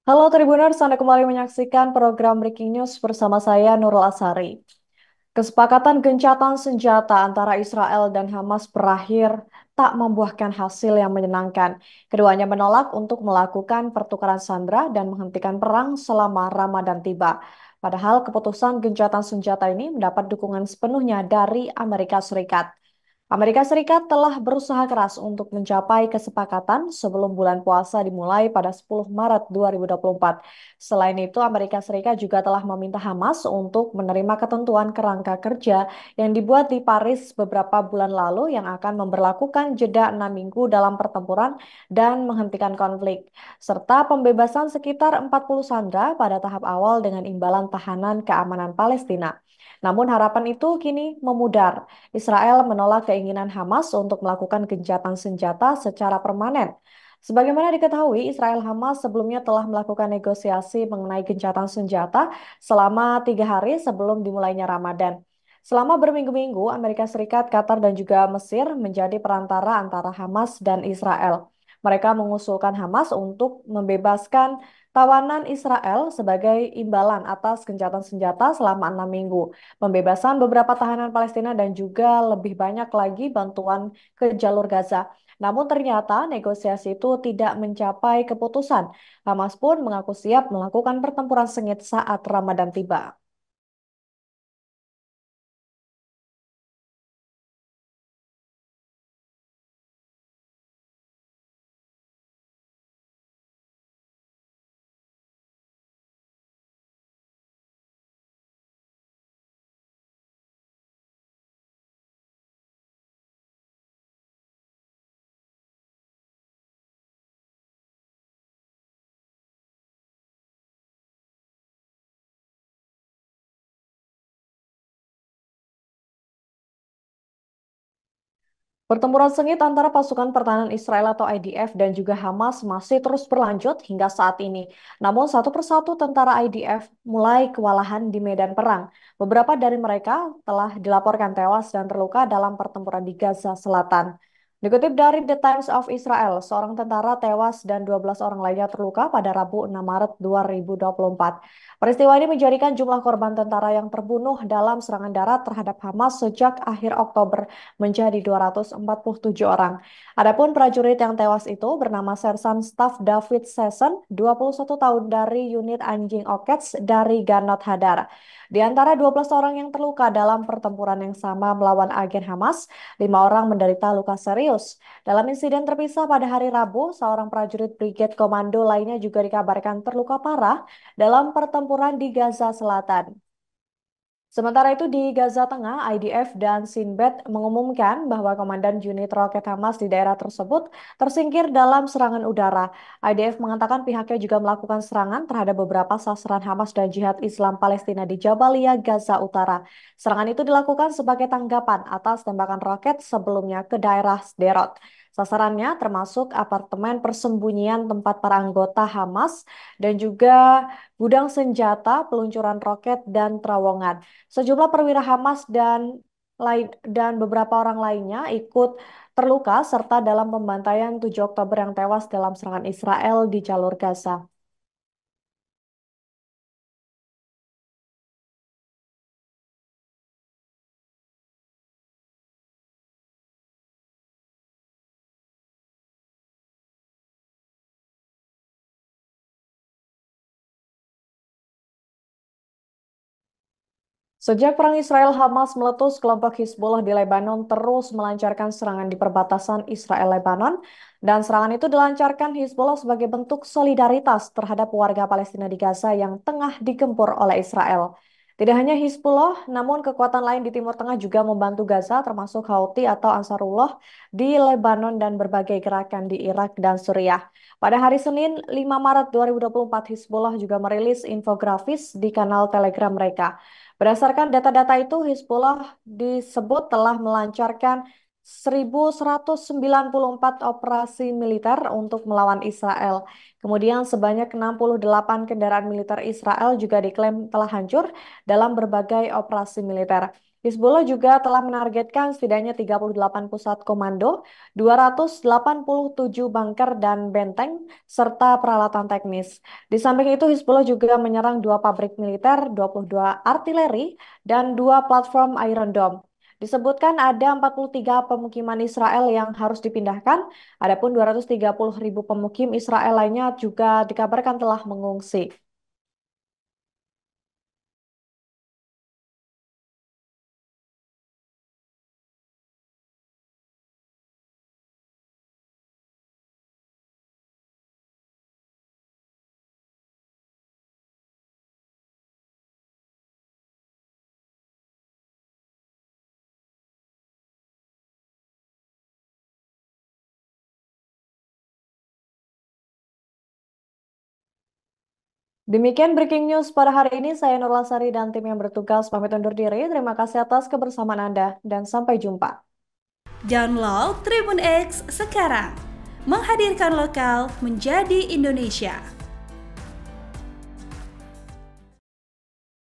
Halo Tribuners, Anda kembali menyaksikan program Breaking News bersama saya Nurul Asari. Kesepakatan gencatan senjata antara Israel dan Hamas berakhir tak membuahkan hasil yang menyenangkan. Keduanya menolak untuk melakukan pertukaran sandera dan menghentikan perang selama Ramadan tiba. Padahal keputusan gencatan senjata ini mendapat dukungan sepenuhnya dari Amerika Serikat. Amerika Serikat telah berusaha keras untuk mencapai kesepakatan sebelum bulan puasa dimulai pada 10 Maret 2024. Selain itu, Amerika Serikat juga telah meminta Hamas untuk menerima ketentuan kerangka kerja yang dibuat di Paris beberapa bulan lalu yang akan memberlakukan jeda 6 minggu dalam pertempuran dan menghentikan konflik, serta pembebasan sekitar 40 sandera pada tahap awal dengan imbalan tahanan keamanan Palestina. Namun harapan itu kini memudar. Israel menolak keinginan Hamas untuk melakukan gencatan senjata secara permanen. Sebagaimana diketahui, Israel Hamas sebelumnya telah melakukan negosiasi mengenai gencatan senjata selama 3 hari sebelum dimulainya Ramadan. Selama berminggu-minggu, Amerika Serikat, Qatar, dan juga Mesir menjadi perantara antara Hamas dan Israel. Mereka mengusulkan Hamas untuk membebaskan tawanan Israel sebagai imbalan atas gencatan senjata selama 6 minggu, pembebasan beberapa tahanan Palestina, dan juga lebih banyak lagi bantuan ke jalur Gaza. Namun ternyata negosiasi itu tidak mencapai keputusan. Hamas pun mengaku siap melakukan pertempuran sengit saat Ramadan tiba. Pertempuran sengit antara pasukan pertahanan Israel atau IDF dan juga Hamas masih terus berlanjut hingga saat ini. Namun satu persatu tentara IDF mulai kewalahan di medan perang. Beberapa dari mereka telah dilaporkan tewas dan terluka dalam pertempuran di Gaza Selatan. Dikutip dari The Times of Israel, seorang tentara tewas dan 12 orang lainnya terluka pada Rabu 6 Maret 2024. Peristiwa ini menjadikan jumlah korban tentara yang terbunuh dalam serangan darat terhadap Hamas sejak akhir Oktober menjadi 247 orang. Adapun prajurit yang tewas itu bernama Sersan Staff David Sesson, 21 tahun dari unit anjing Okets dari Ganot Hadar. Di antara 12 orang yang terluka dalam pertempuran yang sama melawan agen Hamas, 5 orang menderita luka serius. Dalam insiden terpisah pada hari Rabu, seorang prajurit Brigade Komando lainnya juga dikabarkan terluka parah dalam pertempuran di Gaza Selatan. Sementara itu di Gaza Tengah, IDF dan Sinbad mengumumkan bahwa komandan unit roket Hamas di daerah tersebut tersingkir dalam serangan udara. IDF mengatakan pihaknya juga melakukan serangan terhadap beberapa sasaran Hamas dan Jihad Islam Palestina di Jabalia, Gaza Utara. Serangan itu dilakukan sebagai tanggapan atas tembakan roket sebelumnya ke daerah Sderot. Sasarannya termasuk apartemen persembunyian tempat para anggota Hamas dan juga gudang senjata, peluncuran roket, dan terowongan. Sejumlah perwira Hamas dan beberapa orang lainnya ikut terluka serta dalam pembantaian 7 Oktober yang tewas dalam serangan Israel di jalur Gaza. Sejak perang Israel-Hamas meletus, kelompok Hizbullah di Lebanon terus melancarkan serangan di perbatasan Israel-Lebanon, dan serangan itu dilancarkan Hizbullah sebagai bentuk solidaritas terhadap warga Palestina di Gaza yang tengah digempur oleh Israel. Tidak hanya Hizbullah, namun kekuatan lain di Timur Tengah juga membantu Gaza, termasuk Houthi atau Ansarullah di Lebanon dan berbagai gerakan di Irak dan Suriah. Pada hari Senin, 5 Maret 2024, Hizbullah juga merilis infografis di kanal Telegram mereka. Berdasarkan data-data itu, Hizbullah disebut telah melancarkan 1.194 operasi militer untuk melawan Israel. Kemudian sebanyak 68 kendaraan militer Israel juga diklaim telah hancur dalam berbagai operasi militer. Hizbullah juga telah menargetkan setidaknya 38 pusat komando, 287 bunker dan benteng, serta peralatan teknis. Di samping itu, Hizbullah juga menyerang 2 pabrik militer, 22 artileri, dan 2 platform Iron Dome. Disebutkan ada 43 pemukiman Israel yang harus dipindahkan, adapun 230.000 pemukim Israel lainnya juga dikabarkan telah mengungsi. Demikian breaking news pada hari ini. Saya Nurul Sari dan tim yang bertugas pamit undur diri. Terima kasih atas kebersamaan Anda dan sampai jumpa. Download Tribun X sekarang. Menghadirkan lokal menjadi Indonesia.